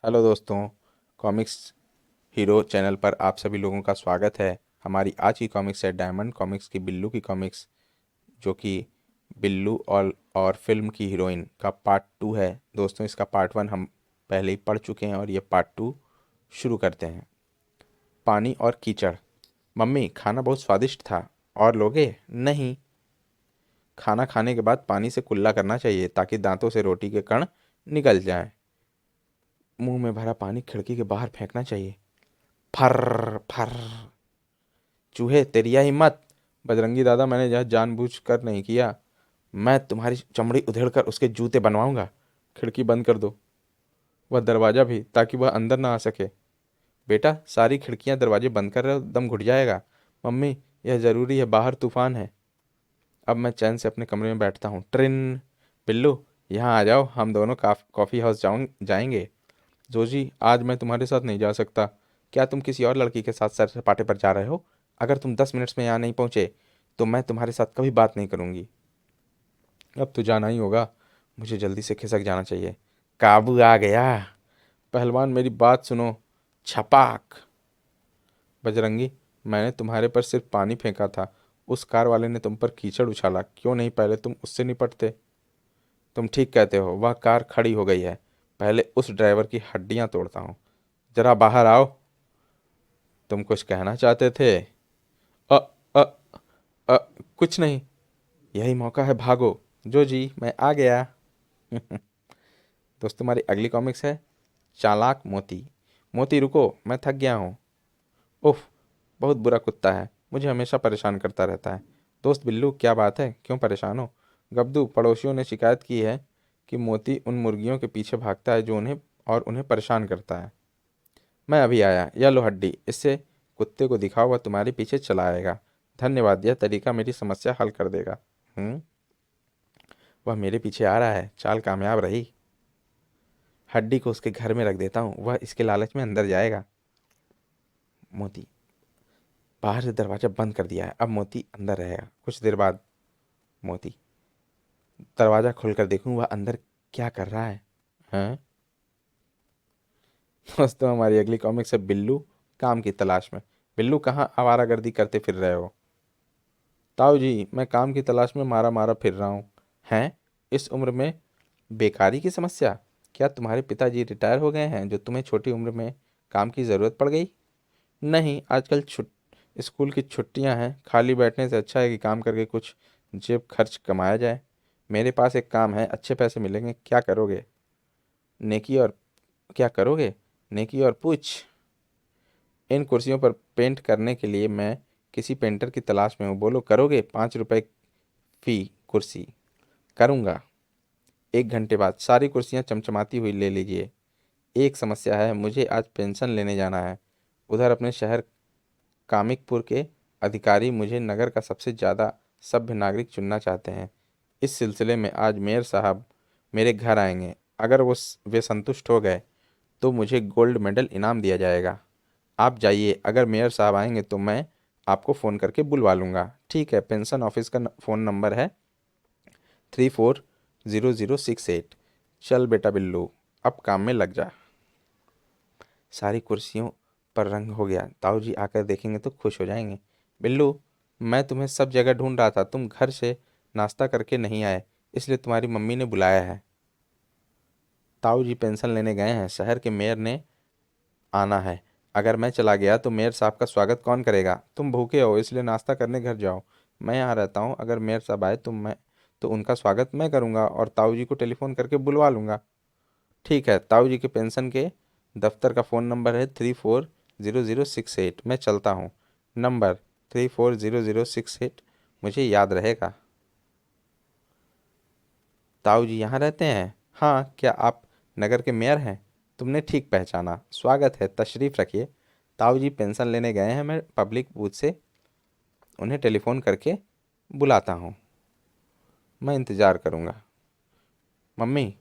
Hello दोस्तों, comics hero channel पर आप सभी लोगों का स्वागत है। हमारी आज की कॉमिक्स है डायमंड कॉमिक्स की बिल्लू की कॉमिक्स, जो कि बिल्लू और फिल्म की हीरोइन का पार्ट 2 है। दोस्तों, इसका पार्ट 1 हम पहले ही पढ़ चुके हैं और ये पार्ट 2 शुरू करते हैं। पानी और कीचड़। मम्मी, खाना बहुत स्वादिष्ट था। और लोगे? नहीं। खाना खाने के बाद पानी से कुल्ला करना चाहिए ताकि दांतों से रोटी के कण निकल जाएं। मुंह में भरा पानी खिड़की के बाहर फेंकना चाहिए। फर फर। चूहे, तेरी यह हिम्मत! बजरंगी दादा, मैंने यह जानबूझकर नहीं किया। मैं तुम्हारी चमड़ी उधेड़कर उसके जूते बनवाऊंगा। खिड़की बंद कर दो, वह दरवाजा भी, ताकि वह अंदर ना आ सके। बेटा, सारी खिड़कियां दरवाजे बंद कर रहे हो, दम घुट जाएगा। मम्मी, यह जरूरी है, बाहर तूफान है। अब मैं चैन से अपने कमरे में बैठता हूँ। ट्रिन। बिल्लू, यहाँ आ जाओ, हम दोनों कॉफ़ी हाउस जाएंगे। जोजी, आज मैं तुम्हारे साथ नहीं जा सकता। क्या तुम किसी और लड़की के साथ सैर सपाटे पर जा रहे हो? अगर तुम 10 मिनट्स में यहाँ नहीं पहुँचे तो मैं तुम्हारे साथ कभी बात नहीं करूँगी। अब तो जाना ही होगा, मुझे जल्दी से खिसक जाना चाहिए। काबू आ गया। पहलवान, मेरी बात सुनो। छपाक। बजरंगी, मैंने तुम्हारे पर सिर्फ पानी फेंका था, उस कार वाले ने तुम पर कीचड़ उछाला। क्यों नहीं पहले तुम उससे निपटते? तुम ठीक कहते हो, वह कार खड़ी हो गई है। पहले उस ड्राइवर की हड्डियां तोड़ता हूँ। जरा बाहर आओ। तुम कुछ कहना चाहते थे? अ अ अ कुछ नहीं। यही मौका है, भागो। जो जी, मैं आ गया। दोस्तों, हमारी अगली कॉमिक्स है चालाक मोती। मोती, रुको, मैं थक गया हूँ। उफ, बहुत बुरा कुत्ता है, मुझे हमेशा परेशान करता रहता है। दोस्त बिल्लू, क्या बात है, क्यों परेशान हो? गब्दू, पड़ोसियों ने शिकायत की है कि मोती उन मुर्गियों के पीछे भागता है जो उन्हें परेशान करता है। मैं अभी आया, यह लो हड्डी, इससे कुत्ते को दिखाओ, वह तुम्हारे पीछे चला आएगा। धन्यवाद, यह तरीका मेरी समस्या हल कर देगा। वह मेरे पीछे आ रहा है, चाल कामयाब रही। हड्डी को उसके घर में रख देता हूँ, वह इसके लालच में अंदर जाएगा। मोती, बाहर से दरवाजा बंद कर दिया है, अब मोती अंदर रहेगा। कुछ देर बाद मोती, दरवाजा खोलकर देखूं वह अंदर क्या कर रहा है। हाँ। दोस्तों, हमारी अगली कॉमिक्स है बिल्लू काम की तलाश में। बिल्लू, कहाँ आवारागर्दी करते फिर रहे हो? ताऊ जी, मैं काम की तलाश में मारा मारा फिर रहा हूँ। हैं? इस उम्र में बेकारी की समस्या? क्या तुम्हारे पिताजी रिटायर हो गए हैं जो तुम्हें छोटी उम्र में काम की ज़रूरत पड़ गई? नहीं, आजकल स्कूल की छुट्टियां हैं, खाली बैठने से अच्छा है कि काम करके कुछ जेब खर्च कमाया जाए। मेरे पास एक काम है, अच्छे पैसे मिलेंगे। क्या करोगे? नेकी और क्या करोगे? नेकी और पूछ। इन कुर्सियों पर पेंट करने के लिए मैं किसी पेंटर की तलाश में हूँ। बोलो, करोगे? 5 रुपए फी कुर्सी। करूँगा। 1 घंटे बाद सारी कुर्सियाँ चमचमाती हुई ले लीजिए। एक समस्या है, मुझे आज पेंशन लेने जाना है। उधर अपने शहर कामिकपुर के अधिकारी मुझे नगर का सबसे ज़्यादा सभ्य नागरिक चुनना चाहते हैं। इस सिलसिले में आज मेयर साहब मेरे घर आएंगे। अगर वे संतुष्ट हो गए तो मुझे गोल्ड मेडल इनाम दिया जाएगा। आप जाइए, अगर मेयर साहब आएंगे तो मैं आपको फ़ोन करके बुलवा लूँगा। ठीक है। पेंशन ऑफिस का फ़ोन नंबर है 340068। चल बेटा बिल्लू, अब काम में लग जा। सारी कुर्सियों पर रंग हो गया। ताऊ जी आकर देखेंगे तो खुश हो जाएंगे। बिल्लू, मैं तुम्हें सब जगह ढूंढ रहा था, तुम घर से नाश्ता करके नहीं आए, इसलिए तुम्हारी मम्मी ने बुलाया है। ताऊ जी पेंशन लेने गए हैं, शहर के मेयर ने आना है। अगर मैं चला गया तो मेयर साहब का स्वागत कौन करेगा? तुम भूखे हो, इसलिए नाश्ता करने घर जाओ। मैं यहाँ रहता हूँ, अगर मेयर साहब आए तो उनका स्वागत मैं करूँगा और ताऊ जी को टेलीफोन करके बुलवा लूँगा। ठीक है। ताऊ जी के पेंशन के दफ्तर का फ़ोन नंबर है 340068। मैं चलता हूँ। नंबर 340068 मुझे याद रहेगा। ताऊ जी यहाँ रहते हैं? हाँ, क्या आप नगर के मेयर हैं? तुमने ठीक पहचाना, स्वागत है, तशरीफ़ रखिए। ताऊ जी पेंशन लेने गए हैं, मैं पब्लिक बूथ से उन्हें टेलीफोन करके बुलाता हूँ। मैं इंतज़ार करूँगा। मम्मी,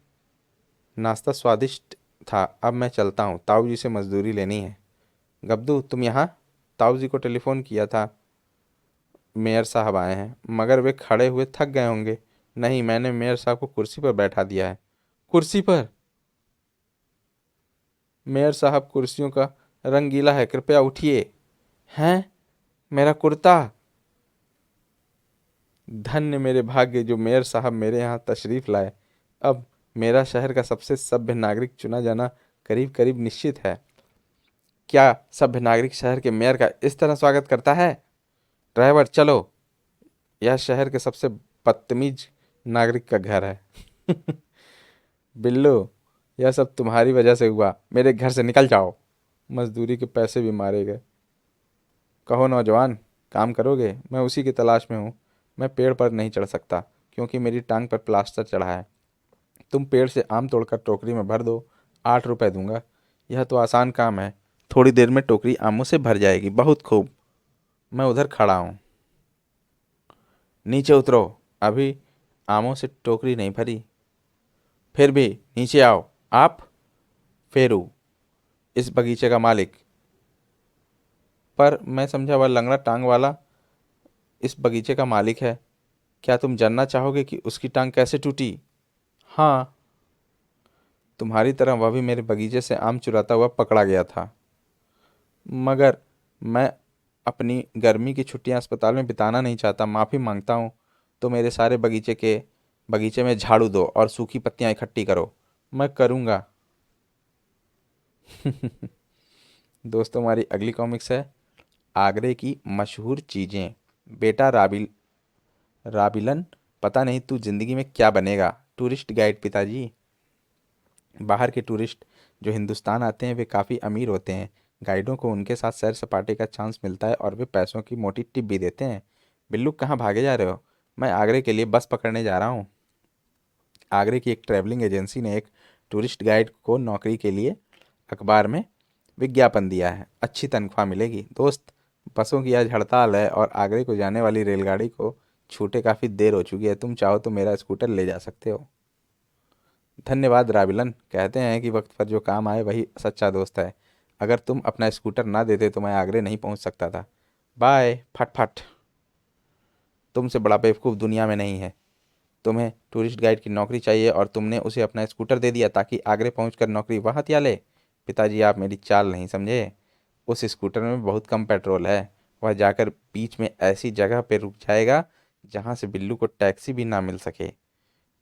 नाश्ता स्वादिष्ट था, अब मैं चलता हूँ, ताऊ जी से मजदूरी लेनी है। गब्दू, तुम यहाँ? ताऊ जी को टेलीफोन किया था, मेयर साहब आए हैं, मगर वे खड़े हुए थक गए होंगे। नहीं, मैंने मेयर साहब को कुर्सी पर बैठा दिया है। कुर्सी पर? मेयर साहब, कुर्सियों का रंग गीला है, कृपया उठिए। हैं? मेरा कुर्ता! धन्य मेरे भाग्य जो मेयर साहब मेरे यहाँ तशरीफ लाए। अब मेरा शहर का सबसे सभ्य नागरिक चुना जाना करीब करीब निश्चित है। क्या सभ्य नागरिक शहर के मेयर का इस तरह स्वागत करता है? ड्राइवर चलो, यह शहर के सबसे बदतमीज नागरिक का घर है। बिल्लू, यह सब तुम्हारी वजह से हुआ, मेरे घर से निकल जाओ। मजदूरी के पैसे भी मारे गए। कहो नौजवान, काम करोगे? मैं उसी की तलाश में हूँ। मैं पेड़ पर नहीं चढ़ सकता क्योंकि मेरी टांग पर प्लास्टर चढ़ा है। तुम पेड़ से आम तोड़कर टोकरी में भर दो, 8 रुपए दूंगा। यह तो आसान काम है, थोड़ी देर में टोकरी आमों से भर जाएगी। बहुत खूब, मैं उधर खड़ा हूँ। नीचे उतरो, अभी आमों से टोकरी नहीं भरी। फिर भी नीचे आओ। आप? फेरू, इस बगीचे का मालिक। पर मैं समझा वह लंगड़ा टांग वाला इस बगीचे का मालिक है। क्या तुम जानना चाहोगे कि उसकी टांग कैसे टूटी? हाँ, तुम्हारी तरह वह भी मेरे बगीचे से आम चुराता हुआ पकड़ा गया था। मगर मैं अपनी गर्मी की छुट्टियां अस्पताल में बिताना नहीं चाहता। माफ़ी मांगता हूँ। तो मेरे सारे बगीचे में झाड़ू दो और सूखी पत्तियां इकट्ठी करो। मैं करूँगा। दोस्तों, हमारी अगली कॉमिक्स है आगरे की मशहूर चीज़ें। बेटा राबिलन, पता नहीं तू जिंदगी में क्या बनेगा। टूरिस्ट गाइड पिताजी। बाहर के टूरिस्ट जो हिंदुस्तान आते हैं वे काफ़ी अमीर होते हैं। गाइडों को उनके साथ सैर सपाटे का चांस मिलता है और वे पैसों की मोटी टिप भी देते हैं। बिल्लू, कहाँ भागे जा रहे हो? मैं आगरे के लिए बस पकड़ने जा रहा हूँ। आगरे की एक ट्रैवलिंग एजेंसी ने एक टूरिस्ट गाइड को नौकरी के लिए अखबार में विज्ञापन दिया है। अच्छी तनख्वाह मिलेगी। दोस्त, बसों की आज हड़ताल है और आगरे को जाने वाली रेलगाड़ी को छूटे काफ़ी देर हो चुकी है। तुम चाहो तो मेरा स्कूटर ले जा सकते हो। धन्यवाद राबिलन। कहते हैं कि वक्त पर जो काम आए वही सच्चा दोस्त है। अगर तुम अपना स्कूटर ना देते तो मैं आगरे नहीं पहुंच सकता था। बाय फट फट। तुमसे बड़ा बेवकूफ़ दुनिया में नहीं है। तुम्हें टूरिस्ट गाइड की नौकरी चाहिए और तुमने उसे अपना स्कूटर दे दिया ताकि आगरे पहुंचकर नौकरी वह हथिया ले। पिताजी, आप मेरी चाल नहीं समझे। उस स्कूटर में बहुत कम पेट्रोल है। वह जाकर बीच में ऐसी जगह पर रुक जाएगा जहां से बिल्लू को टैक्सी भी ना मिल सके।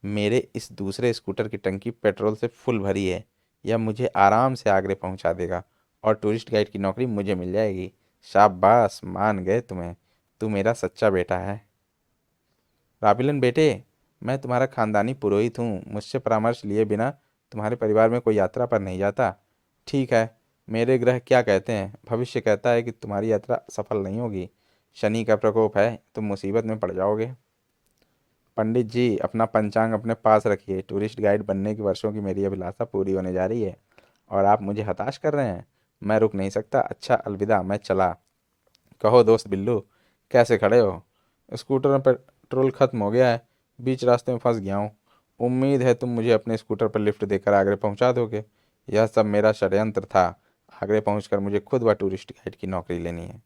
मेरे इस दूसरे स्कूटर की टंकी पेट्रोल से फुल भरी है। यह मुझे आराम से आगरे पहुंचा देगा और टूरिस्ट गाइड की नौकरी मुझे मिल जाएगी। शाबाश, मान गए तुम्हें। तू मेरा सच्चा बेटा है। राबिलन बेटे, मैं तुम्हारा खानदानी पुरोहित हूँ। मुझसे परामर्श लिए बिना तुम्हारे परिवार में कोई यात्रा पर नहीं जाता। ठीक है, मेरे ग्रह क्या कहते हैं? भविष्य कहता है कि तुम्हारी यात्रा सफल नहीं होगी। शनि का प्रकोप है, तुम मुसीबत में पड़ जाओगे। पंडित जी, अपना पंचांग अपने पास रखिए। टूरिस्ट गाइड बनने की वर्षों की मेरी अभिलाषा पूरी होने जा रही है और आप मुझे हताश कर रहे हैं। मैं रुक नहीं सकता। अच्छा, अलविदा, मैं चला। कहो दोस्त बिल्लू, कैसे खड़े हो? स्कूटर में पेट्रोल खत्म हो गया है, बीच रास्ते में फंस गया हूँ। उम्मीद है तुम मुझे अपने स्कूटर पर लिफ्ट देकर आगरे पहुंचा दोगे। यह सब मेरा षड्यंत्र था। आगरे पहुंचकर मुझे खुद व टूरिस्ट गाइड की नौकरी लेनी है।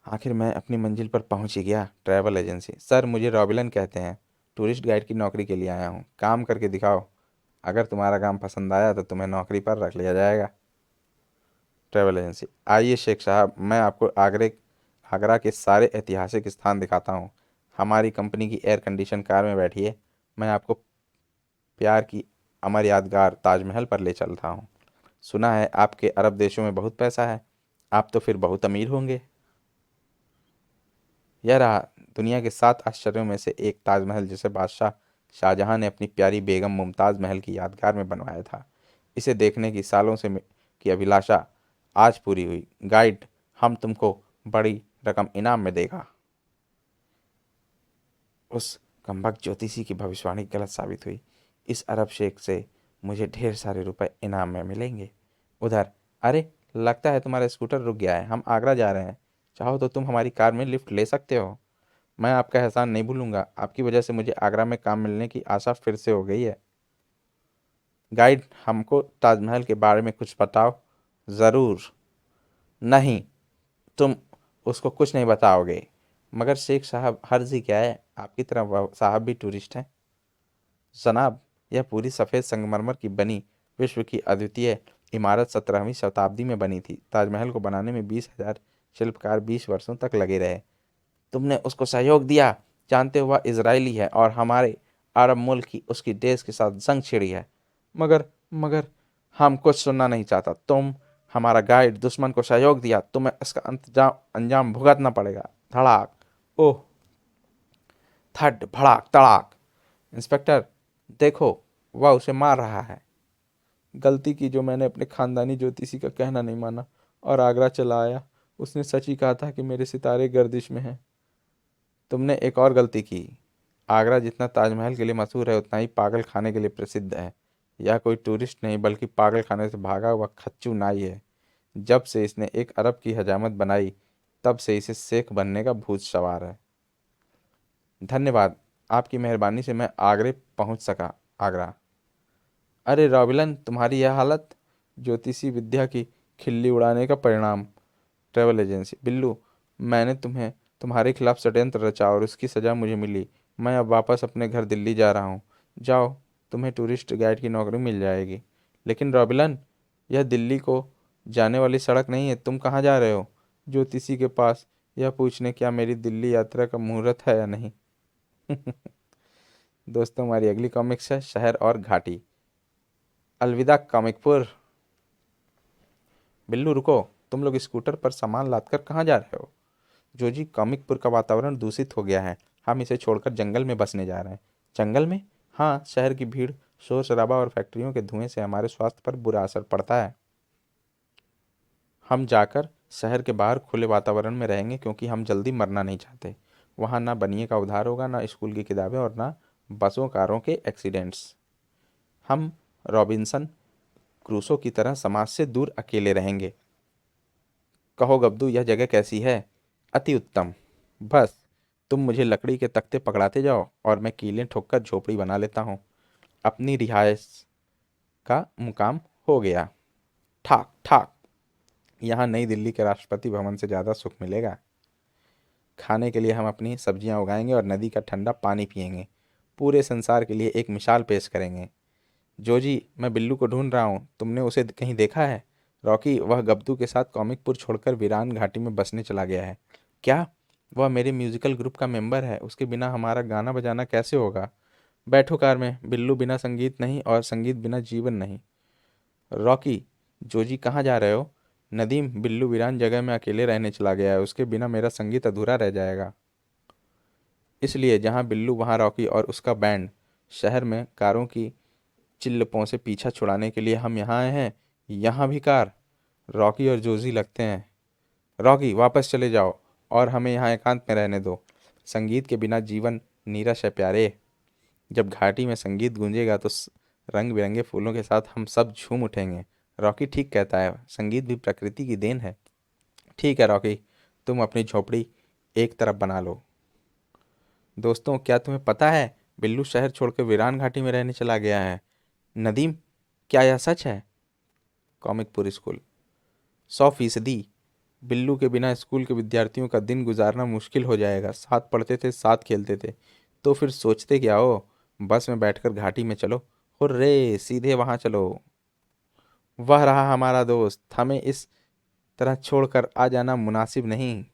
आखिर मैं अपनी मंजिल पर पहुंच ही गया। Travel agency. सर, मुझे रॉबिलन कहते हैं। टूरिस्ट गाइड की नौकरी के लिए आया हूँ। काम करके दिखाओ। अगर तुम्हारा काम पसंद आया तो तुम्हें नौकरी पर रख लिया जाएगा। Travel agency. आइए शेख साहब, मैं आपको आगरा के सारे ऐतिहासिक स्थान दिखाता हूँ। हमारी कंपनी की एयर कंडीशन कार में बैठिए। मैं आपको प्यार की अमर यादगार ताजमहल पर ले चलता हूँ। सुना है आपके अरब देशों में बहुत पैसा है। आप तो फिर बहुत अमीर होंगे। यह रहा दुनिया के 7 आश्चर्यों में से एक ताजमहल, जिसे बादशाह शाहजहां ने अपनी प्यारी बेगम मुमताज़ महल की यादगार में बनवाया था। इसे देखने की सालों से की अभिलाषा आज पूरी हुई। गाइड, हम तुमको बड़ी रकम इनाम में देगा। उस कमबख्त ज्योतिषी की भविष्यवाणी गलत साबित हुई। इस अरब शेख से मुझे ढेर सारे रुपए इनाम में मिलेंगे। उधर, अरे, लगता है तुम्हारा स्कूटर रुक गया है। हम आगरा जा रहे हैं। चाहो तो तुम हमारी कार में लिफ्ट ले सकते हो। मैं आपका एहसान नहीं भूलूंगा। आपकी वजह से मुझे आगरा में काम मिलने की आशा फिर से हो गई है। गाइड, हमको ताजमहल के बारे में कुछ बताओ। ज़रूर। नहीं, तुम उसको कुछ नहीं बताओगे। मगर शेख साहब, हर्जी क्या है? आपकी तरह वह साहब भी टूरिस्ट हैं। जनाब, यह पूरी सफ़ेद संगमरमर की बनी विश्व की अद्वितीय इमारत 17वीं शताब्दी में बनी थी। ताजमहल को बनाने में 20,000 शिल्पकार 20 वर्षों तक लगे रहे। तुमने उसको सहयोग दिया, जानते हुआ इजरायली है और हमारे अरब मुल्क की उसकी देश के साथ जंग छिड़ी है। मगर मगर हम कुछ सुनना नहीं चाहता। तुम हमारा गाइड, दुश्मन को सहयोग दिया, तुम्हें इसका अंजाम अंजाम भुगतना पड़ेगा। धड़ाक, ओह, थड, भड़ाक, तड़ाक। इंस्पेक्टर, देखो, वह उसे मार रहा है। गलती की जो मैंने अपने खानदानी ज्योतिषी का कहना नहीं माना और आगरा चला आया। उसने सच ही कहा था कि मेरे सितारे गर्दिश में हैं। तुमने एक और गलती की। आगरा जितना ताजमहल के लिए मशहूर है, उतना ही पागल खाने के लिए प्रसिद्ध है। यह कोई टूरिस्ट नहीं, बल्कि पागल खाने से भागा हुआ खच्चू नाई है। जब से इसने एक अरब की हजामत बनाई, तब से इसे शेख बनने का भूत सवार है। धन्यवाद, आपकी मेहरबानी से मैं आगरे पहुंच सका। आगरा। अरे रॉबिलन, तुम्हारी यह हालत ज्योतिषी विद्या की खिल्ली उड़ाने का परिणाम। Travel agency. बिल्लू, मैंने तुम्हारे खिलाफ षड्यंत्र रचा और उसकी सज़ा मुझे मिली। मैं अब वापस अपने घर दिल्ली जा रहा हूँ। जाओ, तुम्हें टूरिस्ट गाइड की नौकरी मिल जाएगी। लेकिन रॉबिलन, यह दिल्ली को जाने वाली सड़क नहीं है। तुम कहाँ जा रहे हो? ज्योतिषी के पास, यह पूछने क्या मेरी दिल्ली यात्रा का मुहूर्त है या नहीं। दोस्तों, हमारी अगली कॉमिक्स है शहर और घाटी। अलविदा कॉमिकपुर। बिल्लू रुको, तुम लोग स्कूटर पर सामान लादकर कहाँ जा रहे हो? जोजी, कॉमिकपुर का वातावरण दूषित हो गया है। हम इसे छोड़कर जंगल में बसने जा रहे हैं। जंगल में? हाँ, शहर की भीड़, शोर शराबा और फैक्ट्रियों के धुएं से हमारे स्वास्थ्य पर बुरा असर पड़ता है। हम जाकर शहर के बाहर खुले वातावरण में रहेंगे, क्योंकि हम जल्दी मरना नहीं चाहते। वहाँ ना बनिए का उद्धार होगा, ना स्कूल की किताबें और ना बसों कारों के एक्सीडेंट्स। हम रॉबिन्सन क्रूसो की तरह समाज से दूर अकेले रहेंगे। कहो गब्दू, यह जगह कैसी है? अति उत्तम। बस तुम मुझे लकड़ी के तख्ते पकड़ाते जाओ और मैं कीलें ठोककर झोपड़ी बना लेता हूँ। अपनी रिहाइश का मुकाम हो गया। ठाक ठाक। यहाँ नई दिल्ली के राष्ट्रपति भवन से ज़्यादा सुख मिलेगा। खाने के लिए हम अपनी सब्जियाँ उगाएंगे और नदी का ठंडा पानी पिएंगे। पूरे संसार के लिए एक मिसाल पेश करेंगे। जोजी, मैं बिल्लू को ढूंढ रहा हूँ। तुमने उसे कहीं देखा है? रॉकी, वह गब्दू के साथ कॉमिकपुर छोड़कर वीरान घाटी में बसने चला गया है। क्या? वह मेरे म्यूजिकल ग्रुप का मेंबर है। उसके बिना हमारा गाना बजाना कैसे होगा? बैठो कार में। बिल्लू बिना संगीत नहीं और संगीत बिना जीवन नहीं। रॉकी, जोजी कहाँ जा रहे हो? नदीम, बिल्लू वीरान जगह में अकेले रहने चला गया है। उसके बिना मेरा संगीत अधूरा रह जाएगा। इसलिए जहाँ बिल्लू वहाँ रॉकी और उसका बैंड। शहर में कारों की चिल्लपों से पीछा छुड़ाने के लिए हम यहाँ आए हैं। यहाँ भी कार। रॉकी और जोजी लगते हैं। रॉकी, वापस चले जाओ और हमें यहाँ एकांत में रहने दो। संगीत के बिना जीवन नीरस है प्यारे। जब घाटी में संगीत गूंजेगा तो रंग बिरंगे फूलों के साथ हम सब झूम उठेंगे। रॉकी ठीक कहता है, संगीत भी प्रकृति की देन है। ठीक है रॉकी, तुम अपनी झोपड़ी एक तरफ बना लो। दोस्तों, क्या तुम्हें पता है बिल्लू शहर छोड़कर वीरान घाटी में रहने चला गया है? नदीम, क्या यह सच है? कॉमिकपुर स्कूल। 100%। बिल्लू के बिना स्कूल के विद्यार्थियों का दिन गुजारना मुश्किल हो जाएगा। साथ पढ़ते थे, साथ खेलते थे, तो फिर सोचते क्या हो? बस में बैठकर घाटी में चलो। हुर्रे, सीधे वहां चलो। वह रहा हमारा दोस्त। हमें इस तरह छोड़कर आ जाना मुनासिब नहीं।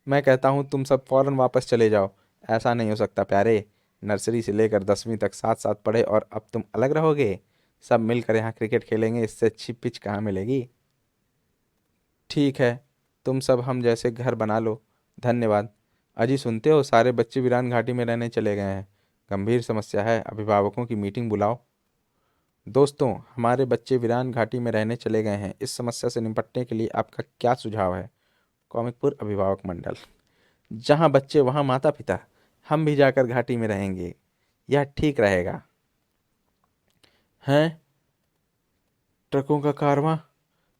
मैं कहता हूँ तुम सब फौरन वापस चले जाओ। ऐसा नहीं हो सकता प्यारे। नर्सरी से लेकर 10वीं तक साथ साथ पढ़े और अब तुम अलग रहोगे? सब मिलकर यहाँ क्रिकेट खेलेंगे, इससे अच्छी पिच कहाँ मिलेगी। ठीक है, तुम सब हम जैसे घर बना लो। धन्यवाद। अजी, सुनते हो, सारे बच्चे वीरान घाटी में रहने चले गए हैं। गंभीर समस्या है, अभिभावकों की मीटिंग बुलाओ। दोस्तों, हमारे बच्चे वीरान घाटी में रहने चले गए हैं। इस समस्या से निपटने के लिए आपका क्या सुझाव है? कॉमिकपुर अभिभावक मंडल। जहाँ बच्चे वहाँ माता पिता। हम भी जाकर घाटी में रहेंगे, यह ठीक रहेगा। हैं? ट्रकों का कारवां?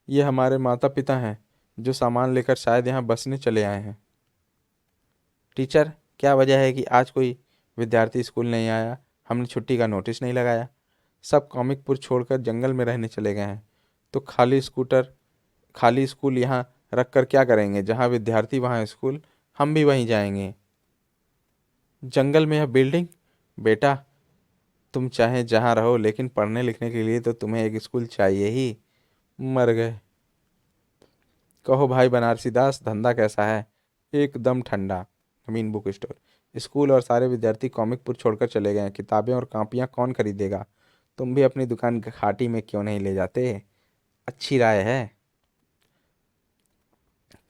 ये हमारे माता पिता हैं, जो सामान लेकर शायद यहाँ बसने चले आए हैं। टीचर, क्या वजह है कि आज कोई विद्यार्थी स्कूल नहीं आया? हमने छुट्टी का नोटिस नहीं लगाया। सब कॉमिकपुर छोड़कर जंगल में रहने चले गए हैं। तो खाली स्कूल यहाँ रख कर क्या करेंगे? जहाँ विद्यार्थी वहाँ स्कूल, हम भी वहीं जाएंगे। जंगल में यह बिल्डिंग? बेटा, तुम चाहे जहाँ रहो, लेकिन पढ़ने लिखने के लिए तो तुम्हें एक स्कूल चाहिए ही। मर गए। कहो भाई बनारसी दास, धंधा कैसा है? एकदम ठंडा। अमीन बुक स्टोर। स्कूल और सारे विद्यार्थी कॉमिकपुर छोड़कर चले गए हैं। किताबें और कापियाँ कौन खरीदेगा? तुम भी अपनी दुकान घाटी में क्यों नहीं ले जाते? अच्छी राय है।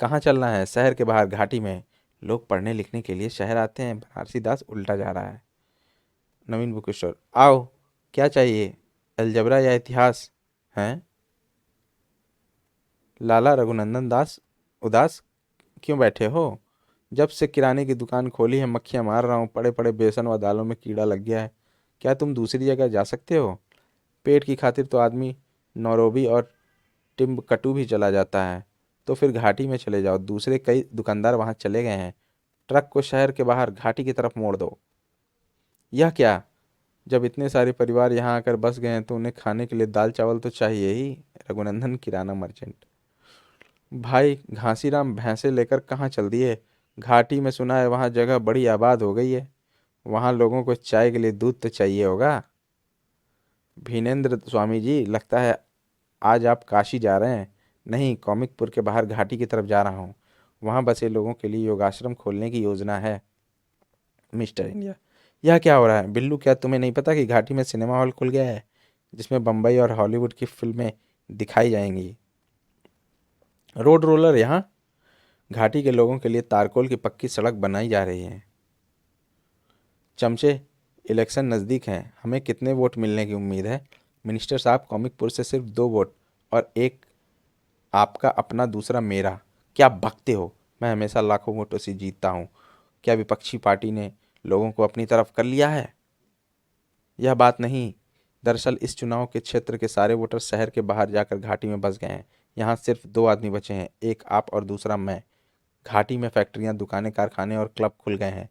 कहाँ चलना है? शहर के बाहर, घाटी में। लोग पढ़ने लिखने के लिए शहर आते हैं। बनारसी दास उल्टा जा रहा है। नवीन बुक स्टोर। आओ, क्या चाहिए? अलजबरा या इतिहास? हैं? लाला रघुनंदन दास उदास क्यों बैठे हो? जब से किराने की दुकान खोली है मक्खियाँ मार रहा हूँ। पड़े पड़े बेसन व दालों में कीड़ा लग गया है। क्या तुम दूसरी जगह जा सकते हो? पेट की खातिर तो आदमी नौरोबी और टिम्बकटू भी चला जाता है। तो फिर घाटी में चले जाओ, दूसरे कई दुकानदार वहां चले गए हैं। ट्रक को शहर के बाहर घाटी की तरफ मोड़ दो। यह क्या? जब इतने सारे परिवार यहाँ आकर बस गए हैं तो उन्हें खाने के लिए दाल चावल तो चाहिए ही। रघुनंदन किराना मर्चेंट। भाई घासीराम भैंसे लेकर कहाँ चल दिए? घाटी में सुना है वहाँ जगह बड़ी आबाद हो गई है। वहाँ लोगों को चाय के लिए दूध तो चाहिए होगा। भीनेंद्र स्वामी जी, लगता है आज आप काशी जा रहे हैं। नहीं, कॉमिकपुर के बाहर घाटी की तरफ जा रहा हूँ। वहाँ बसे लोगों के लिए योगाश्रम खोलने की योजना है। Mister India. यह क्या हो रहा है बिल्लू? क्या तुम्हें नहीं पता कि घाटी में सिनेमा हॉल खुल गया है, जिसमें बम्बई और हॉलीवुड की फिल्में दिखाई जाएंगी? रोड रोलर यहाँ। घाटी के लोगों के लिए तारकोल की पक्की सड़क बनाई जा रही है। चमचे, इलेक्शन नज़दीक हैं, हमें कितने वोट मिलने की उम्मीद है? मिनिस्टर साहब, कॉमिकपुर से सिर्फ 2 वोट, और एक आपका अपना, दूसरा मेरा। क्या बकते हो? मैं हमेशा लाखों वोटों से जीतता हूँ। क्या विपक्षी पार्टी ने लोगों को अपनी तरफ कर लिया है? यह बात नहीं। दरअसल इस चुनाव के क्षेत्र के सारे वोटर शहर के बाहर जाकर घाटी में बस गए हैं। यहाँ सिर्फ 2 आदमी बचे हैं, एक आप और दूसरा मैं। घाटी में फैक्ट्रियाँ, दुकानें, कारखाने और क्लब खुल गए हैं।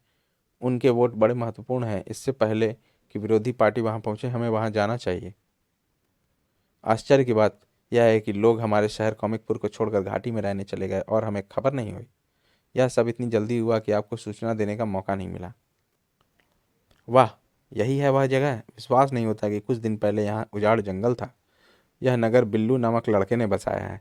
उनके वोट बड़े महत्वपूर्ण हैं। इससे पहले कि विरोधी पार्टी वहां पहुंचे, हमें वहां जाना चाहिए। आश्चर्य की बात यह है कि लोग हमारे शहर कॉमिकपुर को छोड़कर घाटी में रहने चले गए और हमें खबर नहीं हुई। यह सब इतनी जल्दी हुआ कि आपको सूचना देने का मौका नहीं मिला। वाह, यही है वह जगह। विश्वास नहीं होता कि कुछ दिन पहले यहाँ उजाड़ जंगल था। यह नगर बिल्लू नामक लड़के ने बसाया है।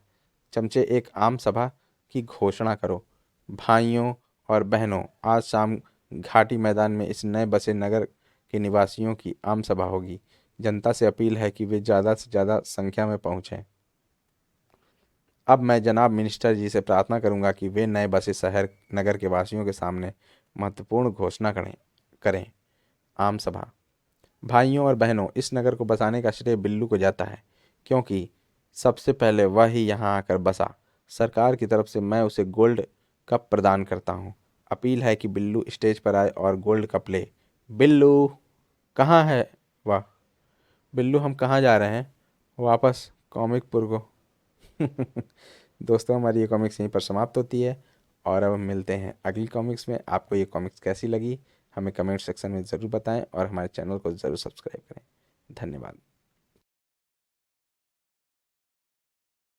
चमचे, एक आम सभा की घोषणा करो। भाइयों और बहनों, आज शाम घाटी मैदान में इस नए बसे नगर के निवासियों की आम सभा होगी। जनता से अपील है कि वे ज़्यादा से ज़्यादा संख्या में पहुँचें। अब मैं जनाब मिनिस्टर जी से प्रार्थना करूंगा कि वे नए बसे शहर नगर के वासियों के सामने महत्वपूर्ण घोषणा करें। आम सभा। भाइयों और बहनों, इस नगर को बसाने का श्रेय बिल्लू को जाता है, क्योंकि सबसे पहले वह ही यहाँ आकर बसा। सरकार की तरफ से मैं उसे गोल्ड कप प्रदान करता हूँ। अपील है कि बिल्लू स्टेज पर आए और गोल्ड कप ले। बिल्लू कहाँ है? वाह। बिल्लू, हम कहाँ जा रहे हैं? वापस कॉमिकपुर को। दोस्तों, हमारी ये कॉमिक्स यहीं पर समाप्त होती है, और अब हम मिलते हैं अगली कॉमिक्स में। आपको ये कॉमिक्स कैसी लगी हमें कमेंट सेक्शन में ज़रूर बताएं, और हमारे चैनल को ज़रूर सब्सक्राइब करें। धन्यवाद।